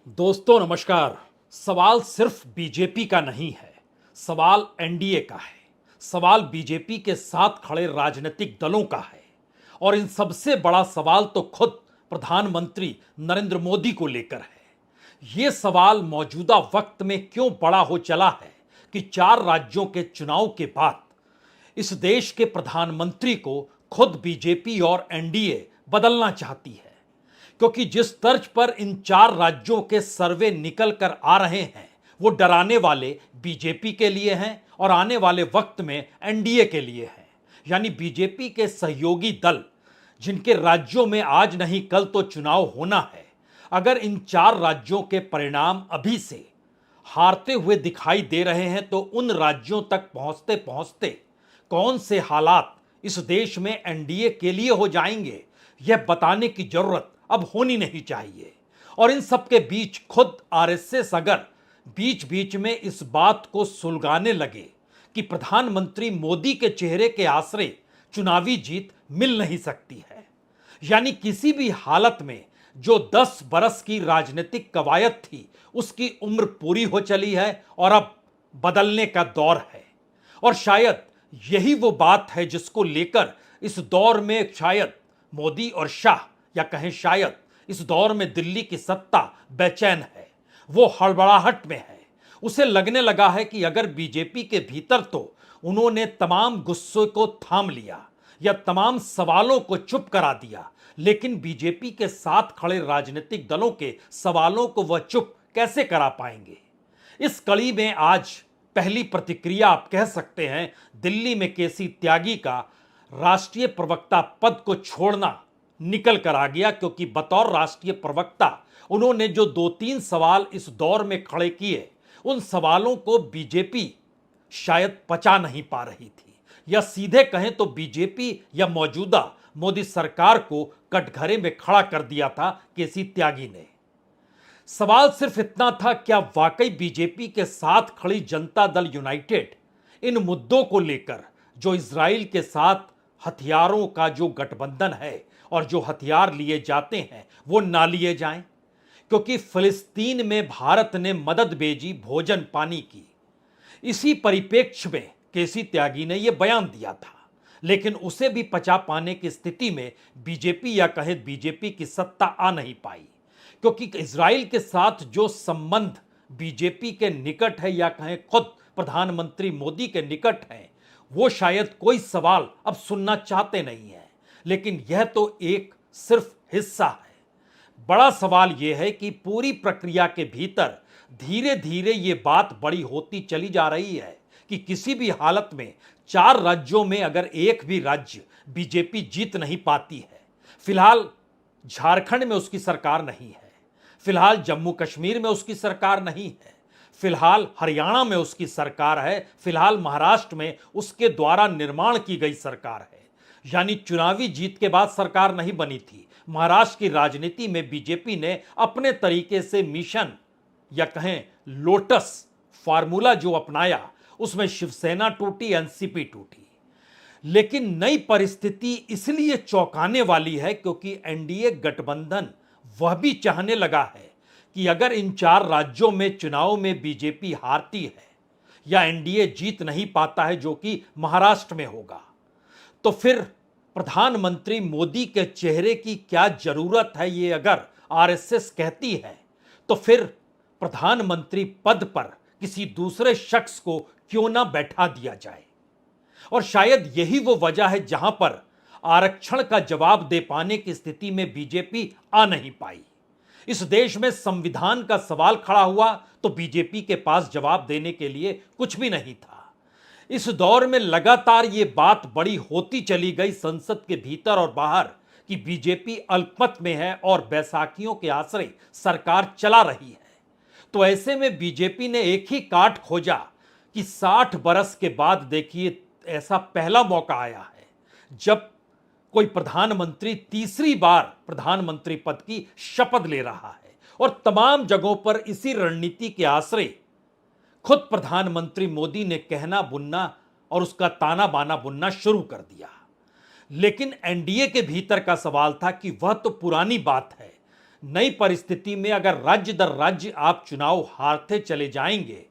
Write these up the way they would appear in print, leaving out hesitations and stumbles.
दोस्तों नमस्कार। सवाल सिर्फ बीजेपी का नहीं है, सवाल एनडीए का है। सवाल बीजेपी के साथ खड़े राजनीतिक दलों का है। और इन सबसे बड़ा सवाल तो खुद प्रधानमंत्री नरेंद्र मोदी को लेकर है। ये सवाल मौजूदा वक्त में क्यों बड़ा हो चला है कि 4 राज्यों के चुनाव के बाद इस देश के प्रधानमंत्री को खुद बीजेपी और एनडीए बदलना चाहती है। क्योंकि जिस तर्ज पर इन 4 राज्यों के सर्वे निकल कर आ रहे हैं वो डराने वाले बीजेपी के लिए हैं और आने वाले वक्त में एनडीए के लिए हैं। यानी बीजेपी के सहयोगी दल जिनके राज्यों में आज नहीं कल तो चुनाव होना है, अगर इन 4 राज्यों के परिणाम अभी से हारते हुए दिखाई दे रहे हैं तो उन राज्यों तक पहुंचते पहुंचते कौन से हालात इस देश में एनडीए के लिए हो जाएंगे, यह बताने की जरूरत अब होनी नहीं चाहिए। और इन सब के बीच खुद आरएसएस अगर बीच बीच में इस बात को सुलगाने लगे कि प्रधानमंत्री मोदी के चेहरे के आसरे चुनावी जीत मिल नहीं सकती है, यानी किसी भी हालत में जो 10 बरस की राजनीतिक कवायद थी उसकी उम्र पूरी हो चली है और अब बदलने का दौर है। और शायद यही वो बात है जिसको लेकर इस दौर में शायद मोदी और शाह, या कहें शायद इस दौर में दिल्ली की सत्ता बेचैन है, वो हड़बड़ाहट में है। उसे लगने लगा है कि अगर बीजेपी के भीतर तो उन्होंने तमाम गुस्से को थाम लिया या तमाम सवालों को चुप करा दिया, लेकिन बीजेपी के साथ खड़े राजनीतिक दलों के सवालों को वह चुप कैसे करा पाएंगे। इस कड़ी में आज पहली प्रतिक्रिया आप कह सकते हैं दिल्ली में केसी त्यागी का राष्ट्रीय प्रवक्ता पद को छोड़ना निकल कर आ गया, क्योंकि बतौर राष्ट्रीय प्रवक्ता उन्होंने जो 2-3 सवाल इस दौर में खड़े किए उन सवालों को बीजेपी शायद पचा नहीं पा रही थी, या सीधे कहें तो बीजेपी या मौजूदा मोदी सरकार को कटघरे में खड़ा कर दिया था केसी त्यागी ने। सवाल सिर्फ इतना था, क्या वाकई बीजेपी के साथ खड़ी जनता दल यूनाइटेड इन मुद्दों को लेकर जो इजराइल के साथ हथियारों का जो गठबंधन है और जो हथियार लिए जाते हैं वो ना लिए जाएं, क्योंकि फिलिस्तीन में भारत ने मदद भेजी भोजन पानी की। इसी परिप्रेक्ष्य में केसी त्यागी ने यह बयान दिया था, लेकिन उसे भी पचा पाने की स्थिति में बीजेपी या कहे बीजेपी की सत्ता आ नहीं पाई, क्योंकि इजराइल के साथ जो संबंध बीजेपी के निकट है या कहें खुद प्रधानमंत्री मोदी के निकट है, वो शायद कोई सवाल अब सुनना चाहते नहीं है। लेकिन यह तो एक सिर्फ हिस्सा है। बड़ा सवाल यह है कि पूरी प्रक्रिया के भीतर धीरे धीरे ये बात बड़ी होती चली जा रही है कि किसी भी हालत में 4 राज्यों में अगर एक भी राज्य बीजेपी जीत नहीं पाती है, फिलहाल झारखंड में उसकी सरकार नहीं है, फिलहाल जम्मू कश्मीर में उसकी सरकार नहीं है, फिलहाल हरियाणा में उसकी सरकार है, फिलहाल महाराष्ट्र में उसके द्वारा निर्माण की गई सरकार है, यानी चुनावी जीत के बाद सरकार नहीं बनी थी। महाराष्ट्र की राजनीति में बीजेपी ने अपने तरीके से मिशन या कहें लोटस फार्मूला जो अपनाया उसमें शिवसेना टूटी, एनसीपी टूटी। लेकिन नई परिस्थिति इसलिए चौंकाने वाली है क्योंकि एनडीए गठबंधन वह भी चाहने लगा है कि अगर इन 4 राज्यों में चुनाव में बीजेपी हारती है या एनडीए जीत नहीं पाता है, जो कि महाराष्ट्र में होगा, तो फिर प्रधानमंत्री मोदी के चेहरे की क्या जरूरत है। ये अगर आरएसएस कहती है तो फिर प्रधानमंत्री पद पर किसी दूसरे शख्स को क्यों ना बैठा दिया जाए। और शायद यही वो वजह है जहां पर आरक्षण का जवाब दे पाने की स्थिति में बीजेपी आ नहीं पाई। इस देश में संविधान का सवाल खड़ा हुआ तो बीजेपी के पास जवाब देने के लिए कुछ भी नहीं था। इस दौर में लगातार ये बात बड़ी होती चली गई संसद के भीतर और बाहर कि बीजेपी अल्पमत में है और बैसाखियों के आसरे सरकार चला रही है। तो ऐसे में बीजेपी ने एक ही काट खोजा कि 60 बरस के बाद देखिए ऐसा पहला मौका आया है जब कोई प्रधानमंत्री तीसरी बार प्रधानमंत्री पद की शपथ ले रहा है, और तमाम जगहों पर इसी रणनीति के आसरे खुद प्रधानमंत्री मोदी ने कहना बुनना और उसका ताना बाना बुनना शुरू कर दिया। लेकिन एनडीए के भीतर का सवाल था कि वह तो पुरानी बात है, नई परिस्थिति में अगर राज्य दर राज्य आप चुनाव हारते चले जाएंगे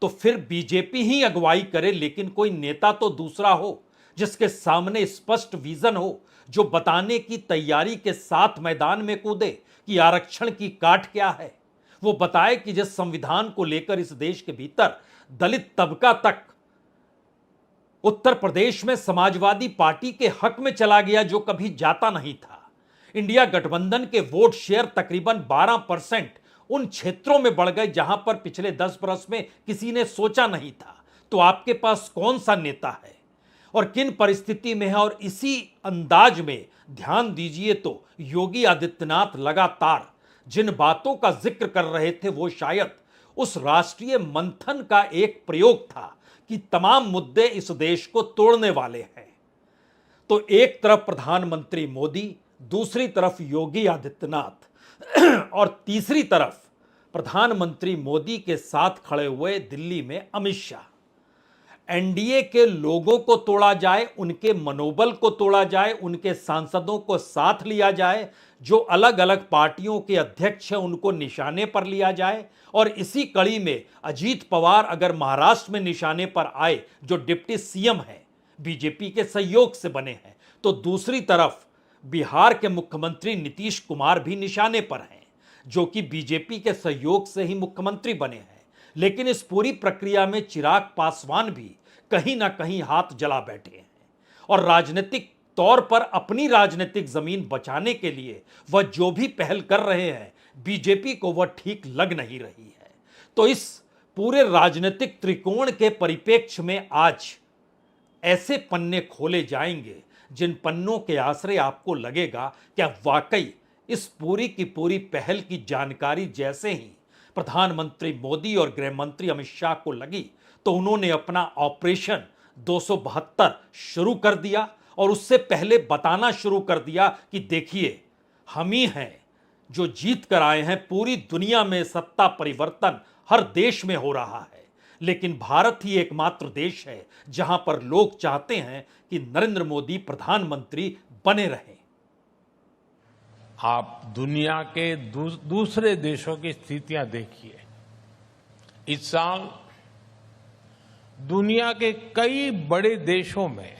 तो फिर बीजेपी ही अगुवाई करे, लेकिन कोई नेता तो दूसरा हो जिसके सामने स्पष्ट विजन हो, जो बताने की तैयारी के साथ मैदान में कूदे कि आरक्षण की काट क्या है। वो बताए कि जिस संविधान को लेकर इस देश के भीतर दलित तबका तक उत्तर प्रदेश में समाजवादी पार्टी के हक में चला गया, जो कभी जाता नहीं था। इंडिया गठबंधन के वोट शेयर तकरीबन 12% उन क्षेत्रों में बढ़ गए जहां पर पिछले 10 वर्ष में किसी ने सोचा नहीं था। तो आपके पास कौन सा नेता है और किन परिस्थिति में है? और इसी अंदाज में ध्यान दीजिए तो योगी आदित्यनाथ लगातार जिन बातों का जिक्र कर रहे थे वो शायद उस राष्ट्रीय मंथन का एक प्रयोग था कि तमाम मुद्दे इस देश को तोड़ने वाले हैं। तो एक तरफ प्रधानमंत्री मोदी, दूसरी तरफ योगी आदित्यनाथ और तीसरी तरफ प्रधानमंत्री मोदी के साथ खड़े हुए दिल्ली में अमित शाह। एनडीए के लोगों को तोड़ा जाए, उनके मनोबल को तोड़ा जाए, उनके सांसदों को साथ लिया जाए, जो अलग अलग पार्टियों के अध्यक्ष हैं उनको निशाने पर लिया जाए। और इसी कड़ी में अजीत पवार अगर महाराष्ट्र में निशाने पर आए, जो डिप्टी सीएम हैं, बीजेपी के सहयोग से बने हैं, तो दूसरी तरफ बिहार के मुख्यमंत्री नीतीश कुमार भी निशाने पर हैं, जो कि बीजेपी के सहयोग से ही मुख्यमंत्री बने हैं। लेकिन इस पूरी प्रक्रिया में चिराग पासवान भी कहीं ना कहीं हाथ जला बैठे हैं और राजनीतिक तौर पर अपनी राजनीतिक जमीन बचाने के लिए वह जो भी पहल कर रहे हैं, बीजेपी को वह ठीक लग नहीं रही है। तो इस पूरे राजनीतिक त्रिकोण के परिप्रेक्ष्य में आज ऐसे पन्ने खोले जाएंगे जिन पन्नों के आश्रय आपको लगेगा क्या वाकई इस पूरी की पूरी पहल की जानकारी जैसे ही प्रधानमंत्री मोदी और गृह मंत्री अमित शाह को लगी तो उन्होंने अपना ऑपरेशन 272 शुरू कर दिया और उससे पहले बताना शुरू कर दिया कि देखिए हम ही हैं जो जीत कर आए हैं। पूरी दुनिया में सत्ता परिवर्तन हर देश में हो रहा है, लेकिन भारत ही एकमात्र देश है जहां पर लोग चाहते हैं कि नरेंद्र मोदी प्रधानमंत्री बने रहें। आप दुनिया के दूसरे देशों की स्थितियां देखिए। इस साल दुनिया के कई बड़े देशों में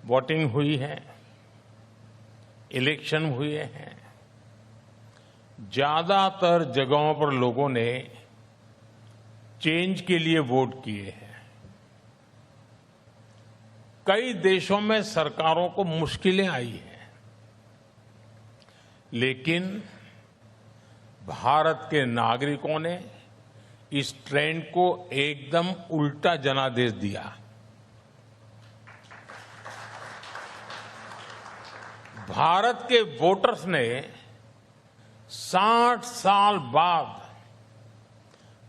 वोटिंग हुई है, इलेक्शन हुए हैं। ज्यादातर जगहों पर लोगों ने चेंज के लिए वोट किए हैं। कई देशों में सरकारों को मुश्किलें आई हैं, लेकिन भारत के नागरिकों ने इस ट्रेंड को एकदम उल्टा जनादेश दिया। भारत के वोटर्स ने 60 साल बाद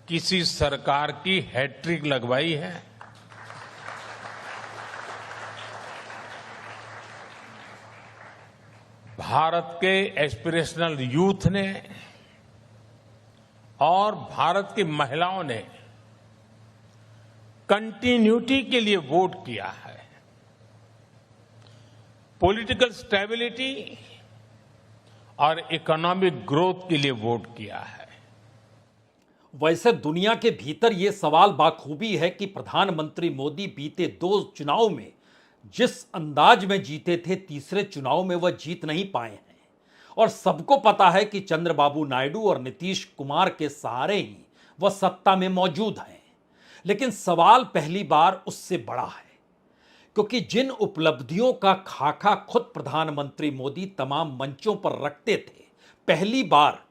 किसी सरकार की हैट्रिक लगवाई है। भारत के एस्पिरेशनल यूथ ने और भारत की महिलाओं ने कंटिन्यूटी के लिए वोट किया है। पॉलिटिकल स्टेबिलिटी और इकोनॉमिक ग्रोथ के लिए वोट किया है। वैसे दुनिया के भीतर यह सवाल बाखूबी है कि प्रधानमंत्री मोदी बीते 2 चुनाव में जिस अंदाज में जीते थे, तीसरे चुनाव में वह जीत नहीं पाए हैं। और सबको पता है कि चंद्रबाबू नायडू और नीतीश कुमार के सहारे ही वह सत्ता में मौजूद हैं। लेकिन सवाल पहली बार उससे बड़ा है, क्योंकि जिन उपलब्धियों का खाका खुद प्रधानमंत्री मोदी तमाम मंचों पर रखते थे, पहली बार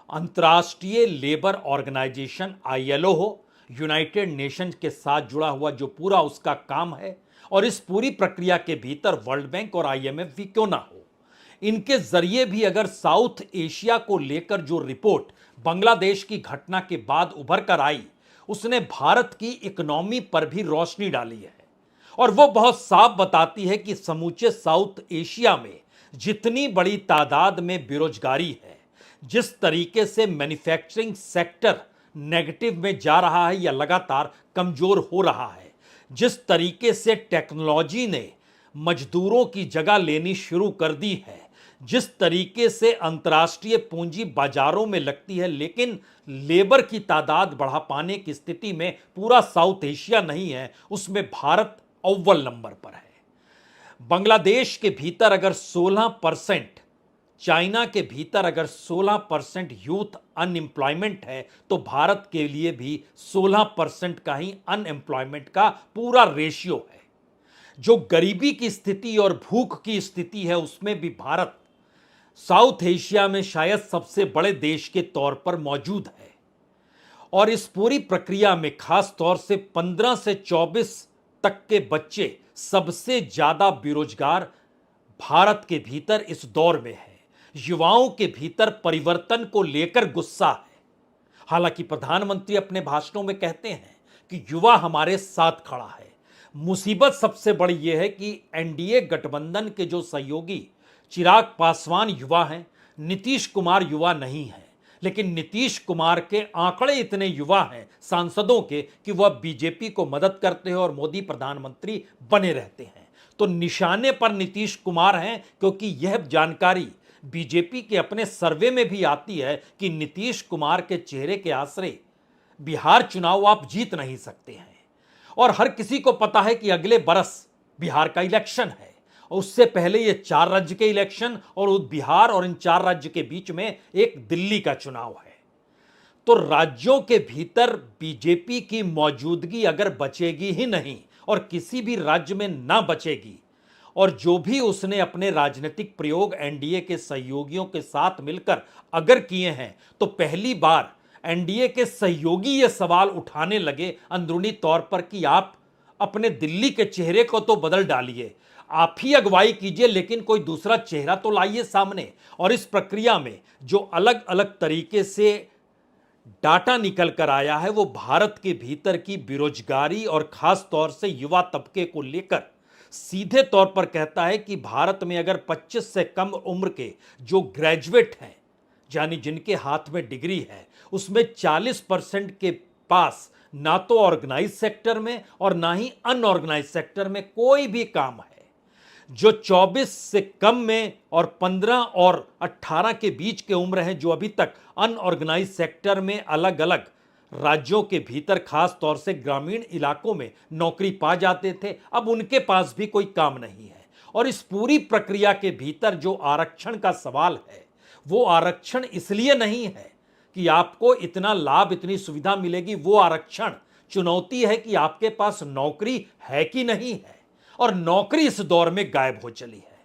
अंतर्राष्ट्रीय लेबर ऑर्गेनाइजेशन ILO हो, यूनाइटेड नेशंस के साथ जुड़ा हुआ जो पूरा उसका काम है, और इस पूरी प्रक्रिया के भीतर वर्ल्ड बैंक और IMF भी क्यों ना हो, इनके जरिए भी अगर साउथ एशिया को लेकर जो रिपोर्ट बांग्लादेश की घटना के बाद उभर कर आई, उसने भारत की इकोनॉमी पर भी रोशनी डाली है। और वो बहुत साफ बताती है कि समूचे साउथ एशिया में जितनी बड़ी तादाद में बेरोजगारी है, जिस तरीके से मैन्युफैक्चरिंग सेक्टर नेगेटिव में जा रहा है या लगातार कमजोर हो रहा है, जिस तरीके से टेक्नोलॉजी ने मजदूरों की जगह लेनी शुरू कर दी है, जिस तरीके से अंतर्राष्ट्रीय पूंजी बाजारों में लगती है, लेकिन लेबर की तादाद बढ़ा पाने की स्थिति में पूरा साउथ एशिया नहीं है, उसमें भारत अव्वल नंबर पर है। बांग्लादेश के भीतर अगर 16%, चाइना के भीतर अगर 16% यूथ अनएम्प्लॉयमेंट है, तो भारत के लिए भी 16% का ही अनएम्प्लॉयमेंट का पूरा रेशियो है। जो गरीबी की स्थिति और भूख की स्थिति है, उसमें भी भारत साउथ एशिया में शायद सबसे बड़े देश के तौर पर मौजूद है। और इस पूरी प्रक्रिया में खास तौर से 15 से 24 तक के बच्चे सबसे ज्यादा बेरोजगार भारत के भीतर इस दौर में है। युवाओं के भीतर परिवर्तन को लेकर गुस्सा है। हालांकि प्रधानमंत्री अपने भाषणों में कहते हैं कि युवा हमारे साथ खड़ा है। मुसीबत सबसे बड़ी यह है कि एनडीए गठबंधन के जो सहयोगी चिराग पासवान युवा हैं, नीतीश कुमार युवा नहीं है, लेकिन नीतीश कुमार के आंकड़े इतने युवा हैं सांसदों के कि वह बीजेपी को मदद करते हैं और मोदी प्रधानमंत्री बने रहते हैं। तो निशाने पर नीतीश कुमार हैं, क्योंकि यह जानकारी बीजेपी के अपने सर्वे में भी आती है कि नीतीश कुमार के चेहरे के आसरे बिहार चुनाव आप जीत नहीं सकते हैं। और हर किसी को पता है कि अगले बरस बिहार का इलेक्शन है, और उससे पहले ये 4 राज्य के इलेक्शन और बिहार और इन 4 राज्य के बीच में एक दिल्ली का चुनाव है। तो राज्यों के भीतर बीजेपी की मौजूदगी अगर बचेगी ही नहीं और किसी भी राज्य में ना बचेगी, और जो भी उसने अपने राजनीतिक प्रयोग एनडीए के सहयोगियों के साथ मिलकर अगर किए हैं, तो पहली बार एनडीए के सहयोगी ये सवाल उठाने लगे अंदरूनी तौर पर कि आप अपने दिल्ली के चेहरे को तो बदल डालिए, आप ही अगुवाई कीजिए, लेकिन कोई दूसरा चेहरा तो लाइए सामने। और इस प्रक्रिया में जो अलग अलग तरीके से डाटा निकल कर आया है, वो भारत के भीतर की बेरोजगारी और खास तौर से युवा तबके को लेकर सीधे तौर पर कहता है कि भारत में अगर 25 से कम उम्र के जो ग्रेजुएट हैं, यानी जिनके हाथ में डिग्री है, उसमें 40% के पास ना तो ऑर्गेनाइज सेक्टर में और ना ही अनऑर्गेनाइज सेक्टर में कोई भी काम है। जो 24 से कम में और 15 और 18 के बीच के उम्र हैं, जो अभी तक अनऑर्गेनाइज सेक्टर में अलग अलग राज्यों के भीतर खास तौर से ग्रामीण इलाकों में नौकरी पा जाते थे, अब उनके पास भी कोई काम नहीं है। और इस पूरी प्रक्रिया के भीतर जो आरक्षण का सवाल है, वो आरक्षण इसलिए नहीं है कि आपको इतना लाभ, इतनी सुविधा मिलेगी। वो आरक्षण चुनौती है कि आपके पास नौकरी है कि नहीं है, और नौकरी इस दौर में गायब हो चली है।